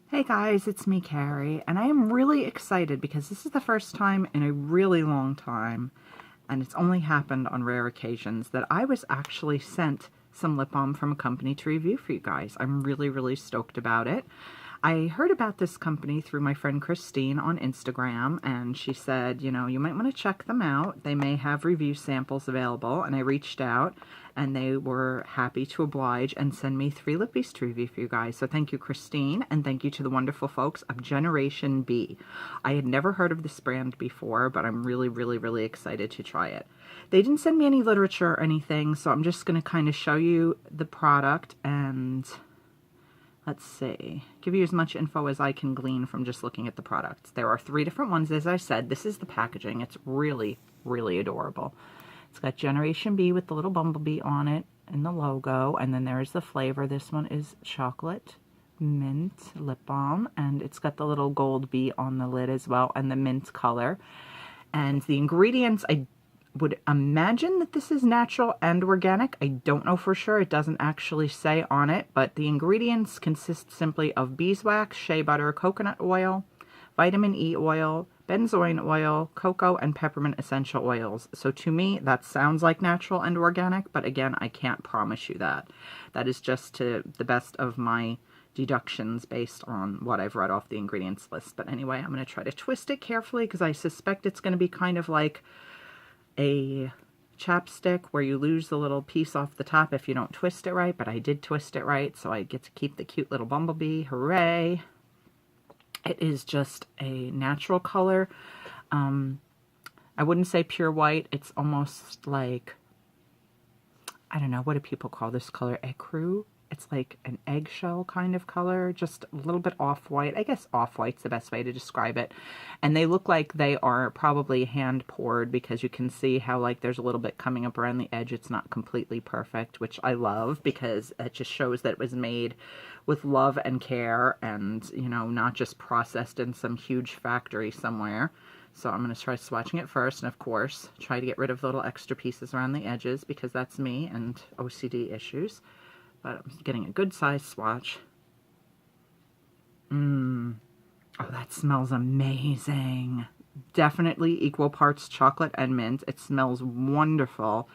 Hey guys, it's me, Carrie, and I am really excited because this is the first time in a really long time, and it's only happened on rare occasions, that I was actually sent some lip balm from a company to review for you guys. I'm really stoked about it. I heard about this company through my friend Christine on Instagram, and she said, you know, you might want to check them out. They may have review samples available, and I reached out, and they were happy to oblige and send me 3 lippies to review for you guys. So thank you, Christine, and thank you to the wonderful folks of Generation B. I had never heard of this brand before, but I'm really excited to try it. They didn't send me any literature or anything, so I'm just going to kind of show you the product and let's see, give you as much info as I can glean from just looking at the products. There are 3 different ones, as I said. This is the packaging. It's really adorable. It's got Generation B with the little bumblebee on it and the logo, and then there's the flavor. This one is chocolate mint lip balm, and it's got the little gold bee on the lid as well, and the mint color. And the ingredients, I would imagine that this is natural and organic. I don't know for sure. It doesn't actually say on it, but the ingredients consist simply of beeswax, shea butter, coconut oil, vitamin E oil, benzoin oil, cocoa, and peppermint essential oils. So to me, that sounds like natural and organic, but again, I can't promise you that. That is just to the best of my deductions based on what I've read off the ingredients list. But anyway, I'm going to try to twist it carefully because I suspect it's going to be kind of like a chapstick where you lose the little piece off the top if you don't twist it right, but I did twist it right, so I get to keep the cute little bumblebee. Hooray! It is just a natural color. I wouldn't say pure white. It's almost like, I don't know, what do people call this color? Ecru? It's like an eggshell kind of color, just a little bit off-white. I guess off-white's the best way to describe it. And they look like they are probably hand-poured because you can see how like there's a little bit coming up around the edge. It's not completely perfect, which I love because it just shows that it was made with love and care and, you know, not just processed in some huge factory somewhere. So I'm going to try swatching it first, and of course, try to get rid of the little extra pieces around the edges because that's me and OCD issues. But I'm getting a good size swatch. Oh, that smells amazing. Definitely equal parts chocolate and mint. It smells wonderful.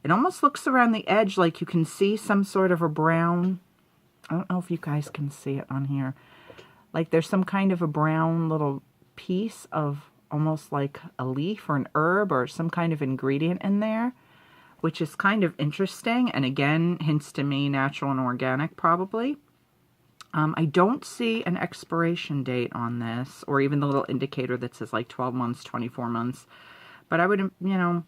It almost looks around the edge like you can see some sort of a brown. I don't know if you guys can see it on here. Like there's some kind of a brown little piece of almost like a leaf or an herb or some kind of ingredient in there, which is kind of interesting, and again, hints to me natural and organic, probably. I don't see an expiration date on this, or even the little indicator that says like 12 months, 24 months. But I would, you know,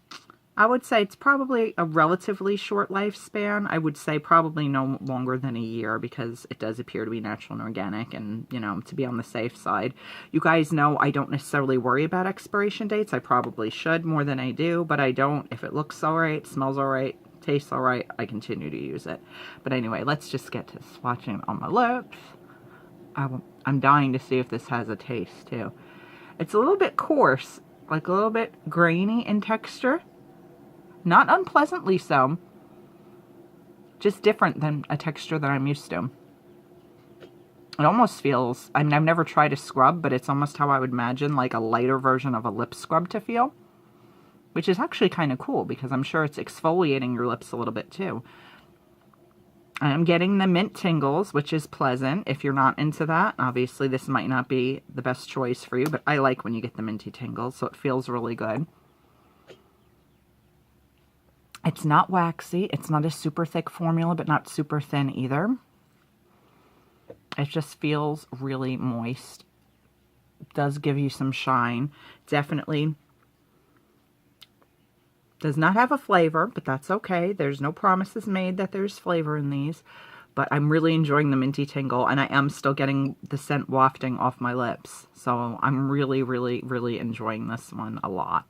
I would say it's probably a relatively short lifespan. I would say probably no longer than a year because it does appear to be natural and organic and, you know, to be on the safe side. You guys know I don't necessarily worry about expiration dates. I probably should more than I do, but I don't. If it looks all right, smells all right, tastes all right, I continue to use it. But anyway, let's just get to swatching it on my lips. I'm dying to see if this has a taste too. It's a little bit coarse, like a little bit grainy in texture. Not unpleasantly so, just different than a texture that I'm used to. It almost feels, I mean, I've never tried a scrub, but it's almost how I would imagine like a lighter version of a lip scrub to feel, which is actually kind of cool because I'm sure it's exfoliating your lips a little bit too. I'm getting the mint tingles, which is pleasant. If you're not into that, obviously this might not be the best choice for you, but I like when you get the minty tingles, so it feels really good. It's not waxy. It's not a super thick formula, but not super thin either. It just feels really moist. It does give you some shine. Definitely does not have a flavor, but that's okay. There's no promises made that there's flavor in these. But I'm really enjoying the minty tingle, and I am still getting the scent wafting off my lips. So I'm really enjoying this one a lot.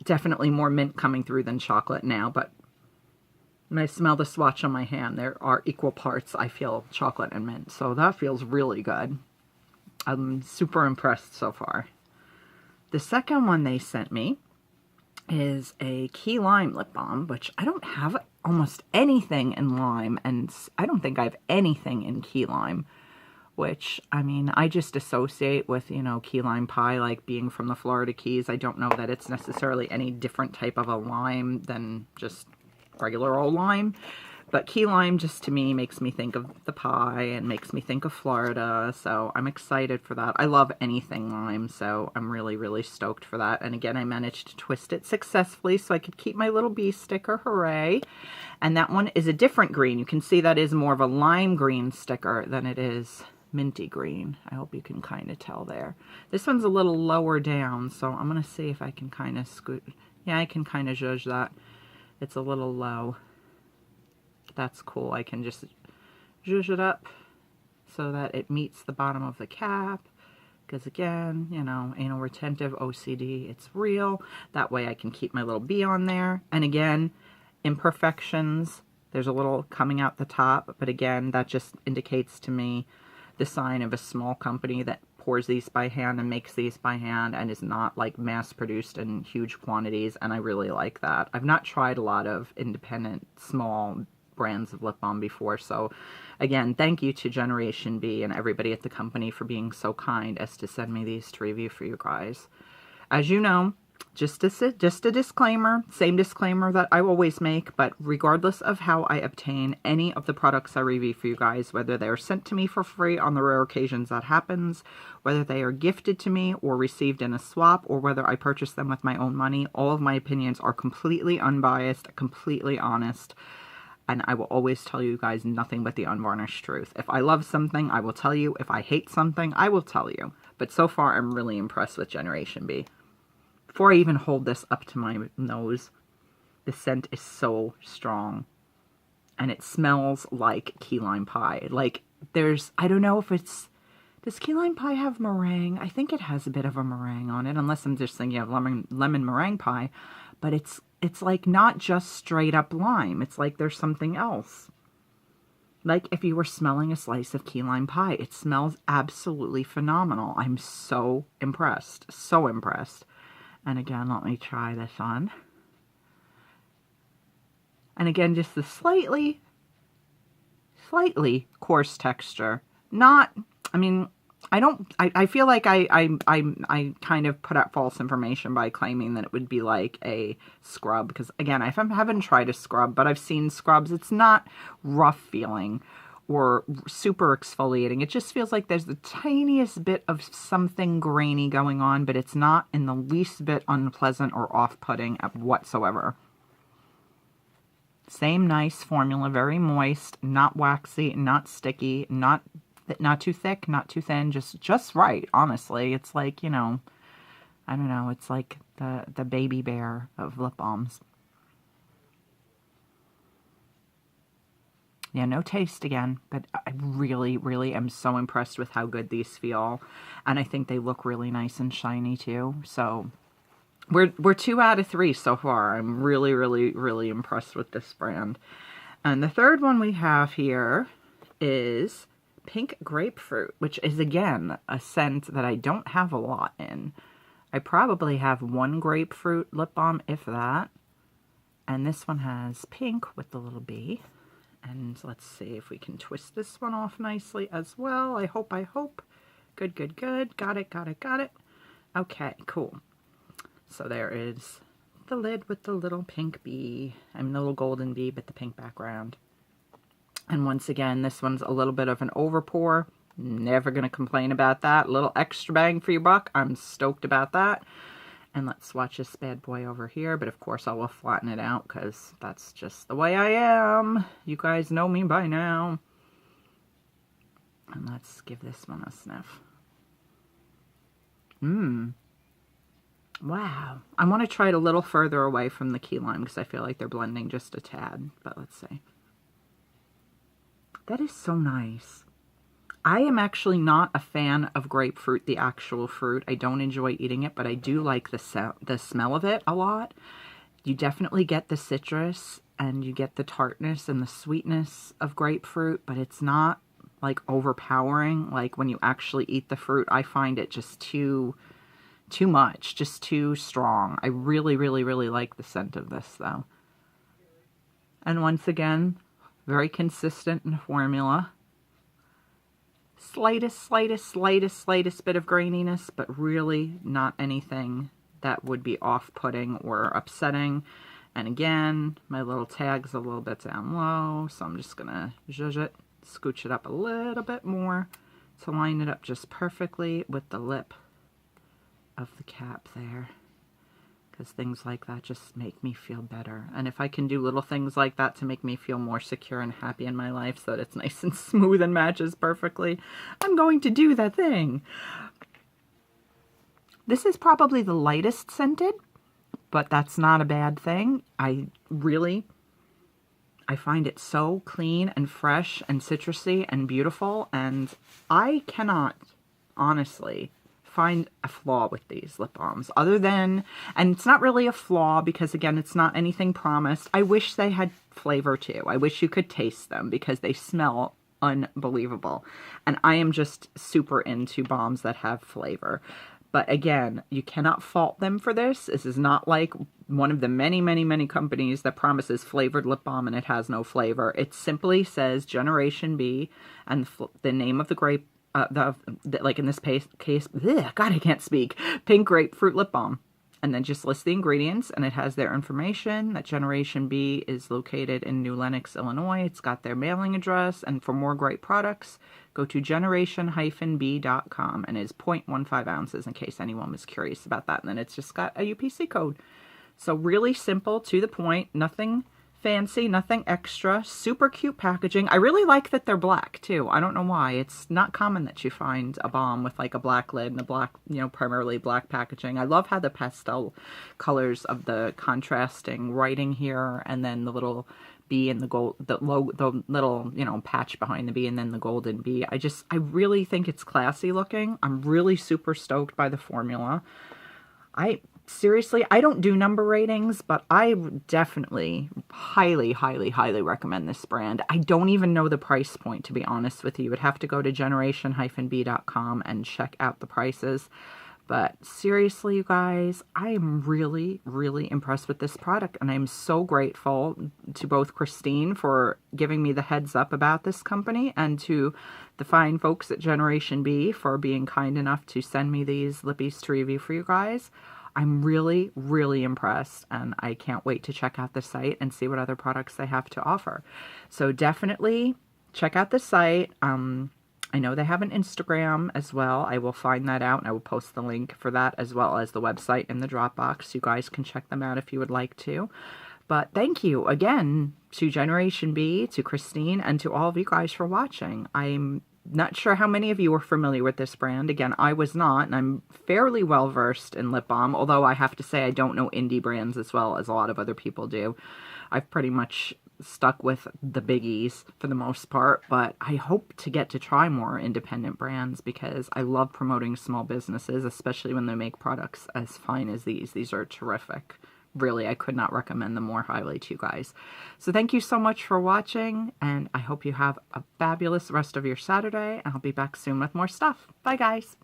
Definitely more mint coming through than chocolate now, but when I smell the swatch on my hand, there are equal parts, I feel, chocolate and mint. So that feels really good. I'm super impressed so far. The second one they sent me is a key lime lip balm, which I don't have almost anything in lime, and I don't think I have anything in key lime which, I mean, I just associate with, you know, key lime pie, like being from the Florida Keys. I don't know that it's necessarily any different type of a lime than just regular old lime. But key lime just to me makes me think of the pie and makes me think of Florida. So I'm excited for that. I love anything lime, so I'm really, really stoked for that. And again, I managed to twist it successfully so I could keep my little bee sticker. Hooray. And that one is a different green. You can see that is more of a lime green sticker than it is minty green. I hope you can kind of tell there. This one's a little lower down, so I'm going to see if I can kind of scoot. Yeah, I can kind of judge that. It's a little low. That's cool. I can just zhuzh it up so that it meets the bottom of the cap. Because again, you know, anal retentive OCD, it's real. That way I can keep my little bee on there. And again, imperfections. There's a little coming out the top. But again, that just indicates to me the sign of a small company that pours these by hand and makes these by hand and is not like mass produced in huge quantities. And I really like that. I've not tried a lot of independent small brands of lip balm before, so again, thank you to Generation B and everybody at the company for being so kind as to send me these to review for you guys. As you know, just a disclaimer, same disclaimer that I always make, but regardless of how I obtain any of the products I review for you guys, whether they are sent to me for free on the rare occasions that happens, whether they are gifted to me or received in a swap, or whether I purchase them with my own money, all of my opinions are completely unbiased, completely honest. And I will always tell you guys nothing but the unvarnished truth. If I love something, I will tell you. If I hate something, I will tell you. But so far, I'm really impressed with Generation B. Before I even hold this up to my nose, the scent is so strong. And it smells like key lime pie. Like, there's, I don't know if it's, does key lime pie have meringue? I think it has a bit of a meringue on it, unless I'm just thinking of lemon meringue pie. But it's like not just straight up lime. It's like there's something else. Like if you were smelling a slice of key lime pie, it smells absolutely phenomenal. I'm so impressed. So impressed. And again, let me try this on. And again, just the slightly coarse texture. Not, I mean, I feel like I kind of put out false information by claiming that it would be like a scrub. Because again, I haven't tried a scrub, but I've seen scrubs. It's not rough feeling or super exfoliating. It just feels like there's the tiniest bit of something grainy going on, but it's not in the least bit unpleasant or off-putting whatsoever. Same nice formula, very moist, not waxy, not sticky, not too thick, not too thin, just right, honestly. It's like, you know, I don't know, it's like the baby bear of lip balms. Yeah, no taste again, but I really, really am so impressed with how good these feel. And I think they look really nice and shiny too. So we're 2 out of 3 so far. I'm really, really, really impressed with this brand. And the third one we have here is Pink Grapefruit, which is, again, a scent that I don't have a lot in. I probably have 1 grapefruit lip balm, if that. And this one has pink with the little bee. And let's see if we can twist this one off nicely as well. I hope. Good, good, good. Got it. Okay, cool. So there is the lid with the little pink bee. I mean, the little golden bee, but the pink background. And once again, this one's a little bit of an overpour. Never going to complain about that. A little extra bang for your buck. I'm stoked about that. And let's swatch this bad boy over here. But of course, I will flatten it out because that's just the way I am. You guys know me by now. And let's give this one a sniff. Wow. I want to try it a little further away from the key lime because I feel like they're blending just a tad. But let's see. That is so nice. I am actually not a fan of grapefruit, the actual fruit. I don't enjoy eating it, but I do like the smell of it a lot. You definitely get the citrus and you get the tartness and the sweetness of grapefruit, but it's not like overpowering. Like when you actually eat the fruit, I find it just too much, just too strong. I really, really, really like the scent of this though. And once again, very consistent in formula. slightest bit of graininess, but really not anything that would be off-putting or upsetting. And again, my little tag's a little bit down low, so I'm just gonna zhuzh it, scooch it up a little bit more to line it up just perfectly with the lip of the cap there, because things like that just make me feel better. And if I can do little things like that to make me feel more secure and happy in my life so that it's nice and smooth and matches perfectly, I'm going to do that thing. This is probably the lightest scented, but that's not a bad thing. I find it so clean and fresh and citrusy and beautiful, and I cannot honestly find a flaw with these lip balms other than, and it's not really a flaw because again, it's not anything promised. I wish they had flavor too. I wish you could taste them because they smell unbelievable. And I am just super into balms that have flavor. But again, you cannot fault them for this. This is not like one of the many companies that promises flavored lip balm and it has no flavor. It simply says Generation B and the name of the grape, like in this case, ugh, God, I can't speak, pink grapefruit lip balm. And then just list the ingredients, and it has their information that Generation B is located in New Lenox, Illinois. It's got their mailing address, and for more great products, go to generation-b.com, and it's 0.15 ounces in case anyone was curious about that. And then it's just got a UPC code. So really simple, to the point, nothing fancy, nothing extra, super cute packaging. I really like that they're black too. I don't know why. It's not common that you find a balm with like a black lid and a black, you know, primarily black packaging. I love how the pastel colors of the contrasting writing here, and then the little bee and the gold, the little, you know, patch behind the bee, and then the golden bee. I really think it's classy looking. I'm really super stoked by the formula. Seriously, I don't do number ratings, but I definitely highly recommend this brand. I don't even know the price point, to be honest with you. You would have to go to generation-b.com and check out the prices. But seriously, you guys, I am really impressed with this product, and I'm so grateful to both Christine for giving me the heads up about this company, and to the fine folks at Generation B for being kind enough to send me these lippies to review for you guys. I'm really impressed, and I can't wait to check out the site and see what other products they have to offer. So definitely check out the site. I know they have an Instagram as well. I will find that out, and I will post the link for that as well as the website in the Dropbox. You guys can check them out if you would like to. But thank you again to Generation B, to Christine, and to all of you guys for watching. I'm not sure how many of you are familiar with this brand. Again, I was not, and I'm fairly well versed in lip balm, although I have to say I don't know indie brands as well as a lot of other people do. I've pretty much stuck with the biggies for the most part, but I hope to get to try more independent brands because I love promoting small businesses, especially when they make products as fine as these. These are terrific. Really, I could not recommend them more highly to you guys. So thank you so much for watching, and I hope you have a fabulous rest of your Saturday, and I'll be back soon with more stuff. Bye, guys.